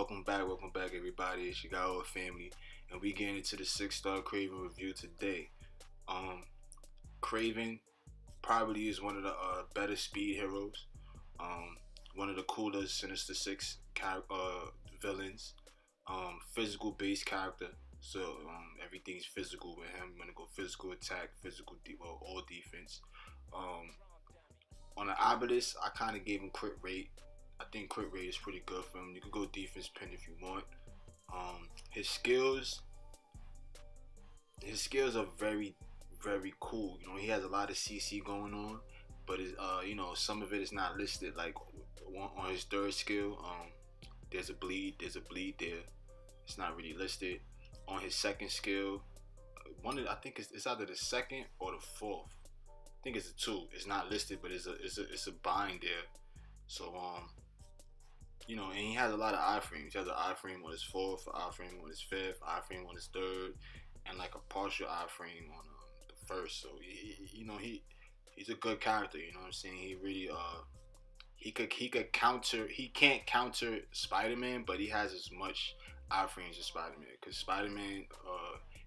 welcome back, everybody. It's your guy, old family, and we getting into the six-star Kraven review today. Um, Kraven probably is one of the better speed heroes. Um, One of the coolest Sinister Six villains. Physical based character, so everything's physical with him. I'm gonna go physical attack, all defense. Um, on the Obelisk, I kind of gave him crit rate. I think crit rate is pretty good for him. You could go defense pin if you want. His skills are very, very cool. You know, he has a lot of CC going on, but some of it is not listed. Like on his third skill, there's a bleed. There's a bleed there. It's not really listed. On his second skill, I think it's either the second or the fourth. I think it's a two. It's not listed, but it's a bind there. So and he has a lot of iframes. He has an iframe on his fourth, iframe on his fifth, iframe on his third, and like a partial iframe on the first. So he's a good character. You know what I'm saying? He really he could counter. He can't counter Spider-Man, but he has as much iframes as Spider-Man. Because Spider-Man,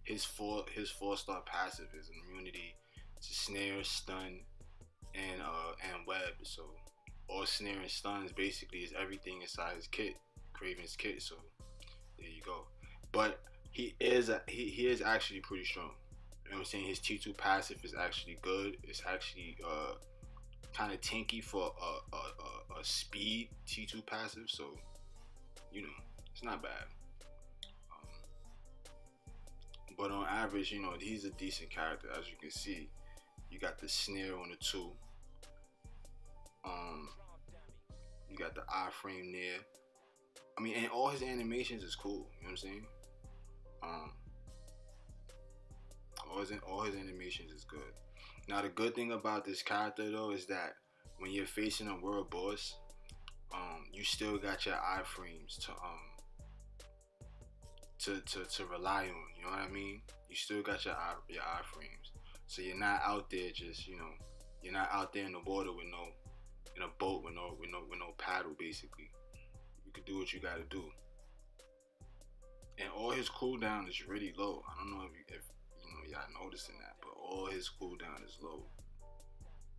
his 4-star passive is immunity to snare, stun, and web. So all snare and stuns basically is everything inside his kit, Kraven's kit. So there you go. But he is actually pretty strong. You know what I'm saying? His T2 passive is actually good. It's actually kind of tanky for a speed T2 passive. So it's not bad. But on average, he's a decent character. As you can see, you got the snare on the 2. You got the iframe there. I mean, and all his animations is cool. You know what I'm saying? All his animations is good. Now, the good thing about this character though is that when you're facing a world boss, you still got your iframes to rely on. You know what I mean? You still got your iframes, so you're not out there just you're not out there in the water in a boat with no paddle. Basically, you can do what you got to do. And all his cooldown is really low. I don't know if y'all noticing that, but all his cooldown is low.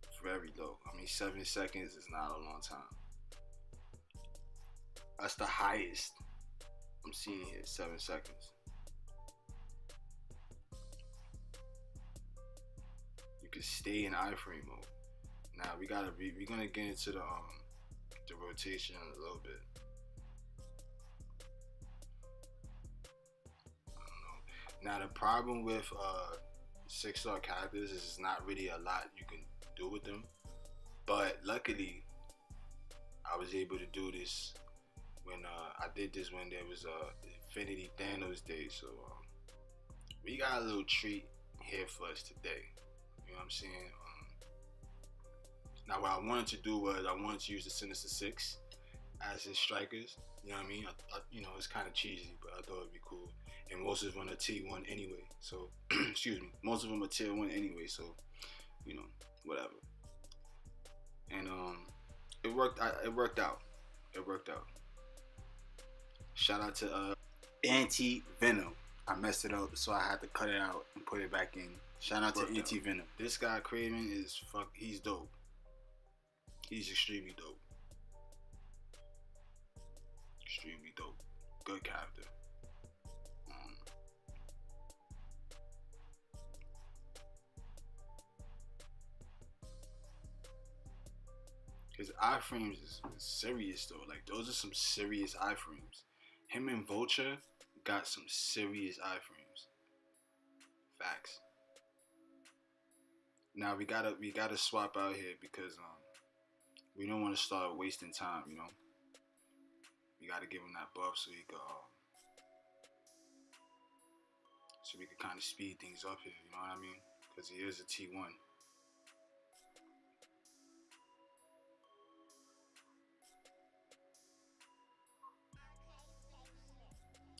It's very low. I mean, 7 seconds is not a long time. That's the highest I'm seeing here, 7 seconds. You can stay in iframe mode. Now we're gonna get into the rotation in a little bit. I don't know. Now the problem with 6-star characters is it's not really a lot you can do with them. But luckily, I was able to do this when I did this when there was Infinity Thanos Day. So we got a little treat here for us today. You know what I'm saying? Now what I wanted to do was I wanted to use the Sinister Six as his strikers. You know what I mean? It's kind of cheesy, but I thought it'd be cool. And most of them are T1 anyway. So excuse me, most of them are Tier 1 anyway. So whatever. And it worked. It worked out. Shout out to Anti-Venom. I messed it up, so I had to cut it out and put it back in. Shout out to Anti-Venom. This guy Kraven is he's dope. He's extremely dope. Extremely dope. Good character. His iframes is serious though. Like those are some serious iframes. Him and Vulture got some serious iframes. Facts. Now we gotta swap out here because we don't want to start wasting time. We gotta give him that buff so we can kind of speed things up here. You know what I mean? Because he is a T1.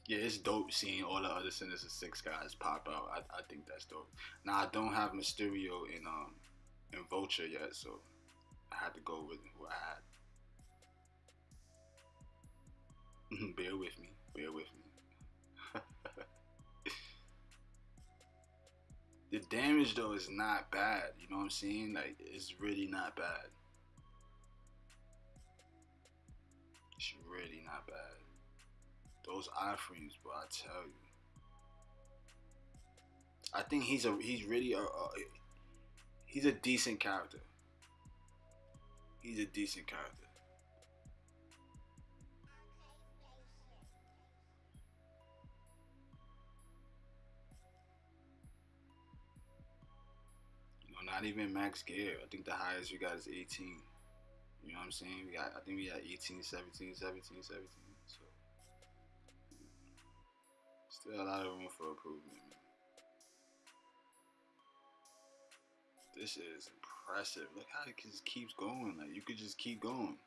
Yeah, it's dope seeing all the other Sinister Six guys pop out. I think that's dope. Now I don't have Mysterio in Vulture yet, so I had to go with who I Bear with me. Bear with me. The damage though is not bad. You know what I'm saying? Like it's really not bad. It's really not bad. Those iframes, bro. I tell you. I think he's really he's a decent character. He's a decent character. You know, not even max gear. I think the highest we got is 18. You know what I'm saying? I think we got 18, 17, 17, 17. So still a lot of room for improvement, man. This is impressive. Look how it just keeps going. Like you could just keep going.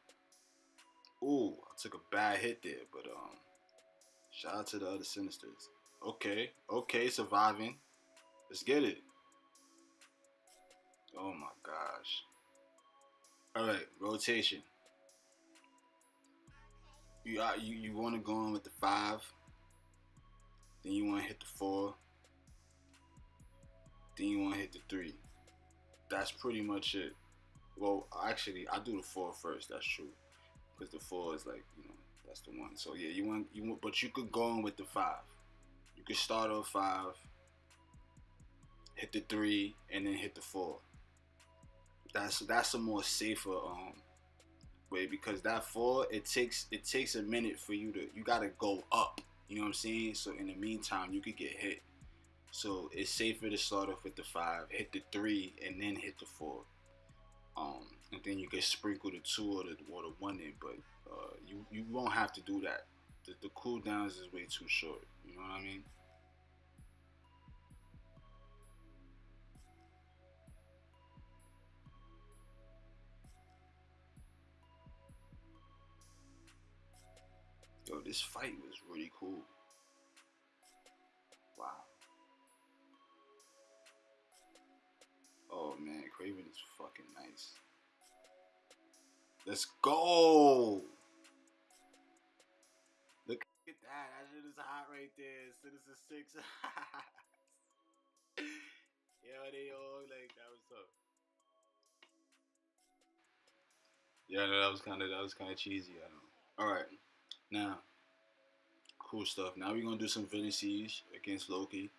Ooh, I took a bad hit there, but shout out to the other Sinisters. Okay, okay, surviving. Let's get it. Oh my gosh. All right, rotation. You want to go in with the 5, then you want to hit the 4, then you want to hit the 3. That's pretty much it. Well, actually, I do the 4 first. That's true, because the 4 is like that's the one. So yeah, you want, but you could go in with the 5. You could start off 5, hit the 3, and then hit the 4. That's a more safer way, because that 4, it takes a minute for you gotta go up. You know what I'm saying? So in the meantime, you could get hit. So it's safer to start off with the 5, hit the 3, and then hit the 4. And then you can sprinkle the 2 or the 1 in, but you won't have to do that. The cooldowns is way too short. You know what I mean? Yo, this fight was really cool. Wow. Oh man, Kraven is fucking nice. Let's go. Look at that. That shit is hot right there. Citizen 6. Yo, they all like that was tough. Yeah, no, that was kind of cheesy. I know. All right, now cool stuff. Now we're gonna do some villain siege against Loki.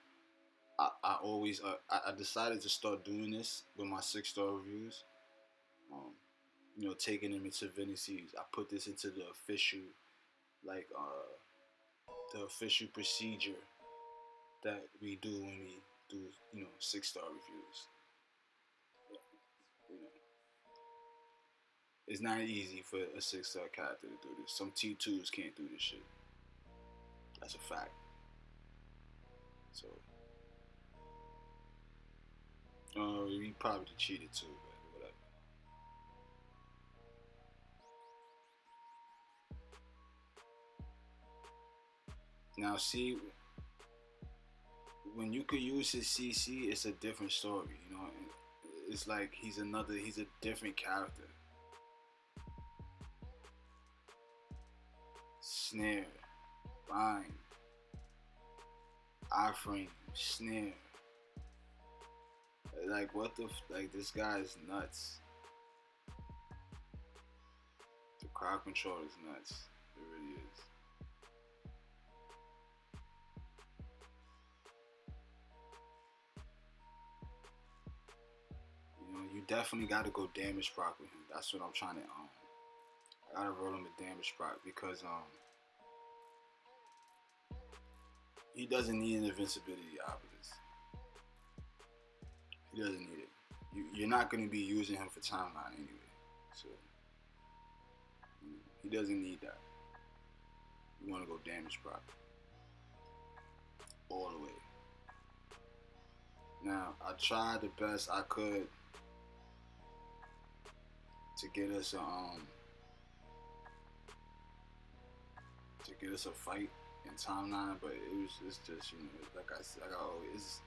I always I decided to start doing this with my 6-star reviews. Um, taking them into villain siege. I put this into the official like the official procedure that we do when we do 6-star reviews. You know, it's not easy for a 6-star character to do this. Some T2s can't do this shit. That's a fact. So, we probably cheated too, but whatever. Now, see, when you could use his CC, it's a different story. It's like he's a different character. Snare, bind, iframe, snare. Like what like this guy is nuts. The crowd control is nuts. It really is. You definitely got to go damage proc with him. That's what I'm trying to I gotta roll him with damage proc because he doesn't need an invincibility out of this. He doesn't need it. You're not going to be using him for timeline anyway, so he doesn't need that. You want to go damage proc all the way. Now I tried the best I could to get us a fight in timeline, but it's just like I said, like I always,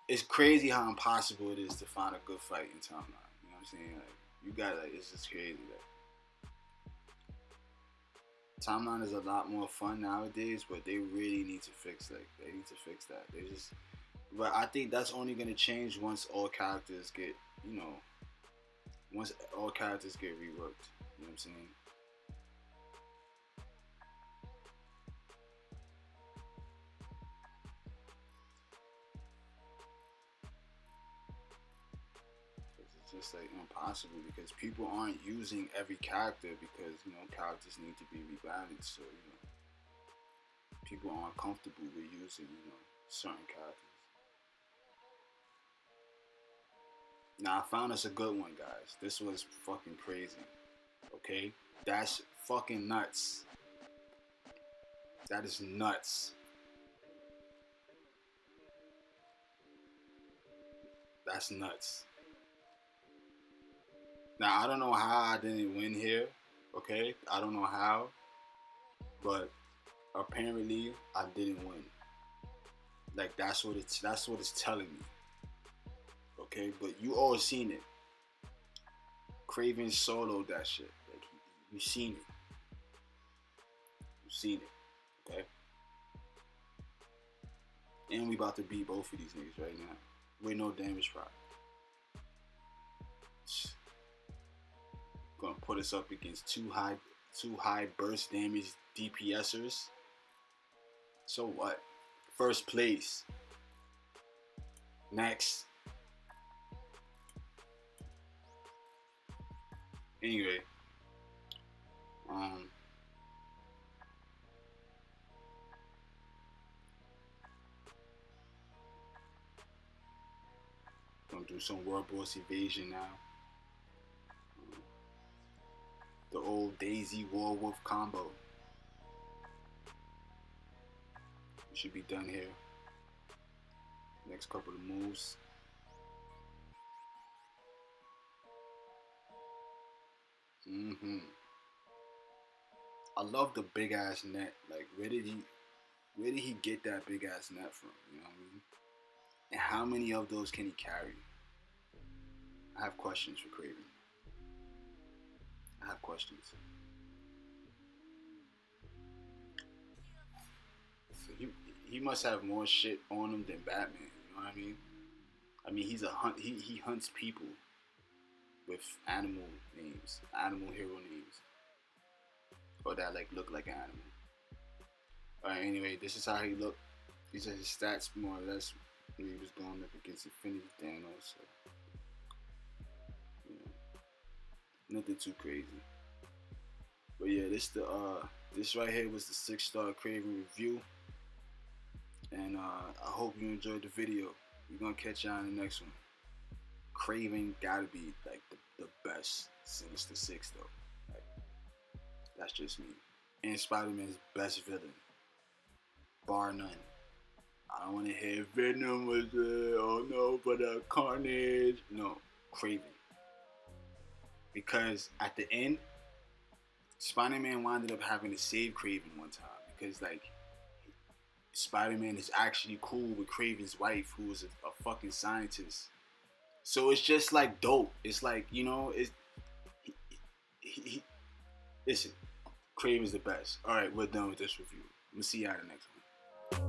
it's crazy how impossible it is to find a good fight in timeline. You know what I'm saying? Like you got it's just crazy. Timeline is a lot more fun nowadays, but they really need to fix that. They need to fix that. They just, but I think that's only gonna change once all characters get, you know, once all characters get reworked. You know what I'm saying? It's just like impossible because people aren't using every character because characters need to be rebalanced. So people aren't comfortable with using certain characters. Now I found us a good one, guys. This was fucking crazy. Okay, that's fucking nuts. That is nuts. That's nuts. Now I don't know how I didn't win here. Okay, I don't know how, but apparently I didn't win. Like that's what it's telling me. Okay, but you all seen it. Kraven soloed that shit. Like you seen it. You seen it. Okay, and we about to beat both of these niggas right now with no damage product. Gonna put us up against two high burst damage DPSers. So what? First place. Next. Anyway, um, gonna do some World Boss Evasion now. The old Daisy Warwolf combo. We should be done here. Next couple of moves. I love the big ass net. Like where did he get that big ass net from? You know what I mean? And how many of those can he carry? I have questions for Kraven. I have questions. So he must have more shit on him than Batman. You know what I mean? I mean he's a hunt. He hunts people with animal names, animal hero names, or that like look like an animal. Alright, anyway, this is how he looked. These are his stats more or less when he was going up against Infinity Thanos. So, you know, nothing too crazy. But yeah, this right here was the 6-star Kraven review. And I hope you enjoyed the video. We're gonna catch y'all in the next one. Kraven gotta be like the best Sinister Six though. Like, that's just me. And Spider-Man's best villain. Bar none. I don't want to hear Venom was oh no, but Carnage. No, Kraven. Because at the end, Spider-Man wound up having to save Kraven one time because like Spider-Man is actually cool with Kraven's wife, who is a fucking scientist. So it's just like dope. It's like it's he listen. Kraven's the best. All right, we're done with this review. We'll see y'all in the next one.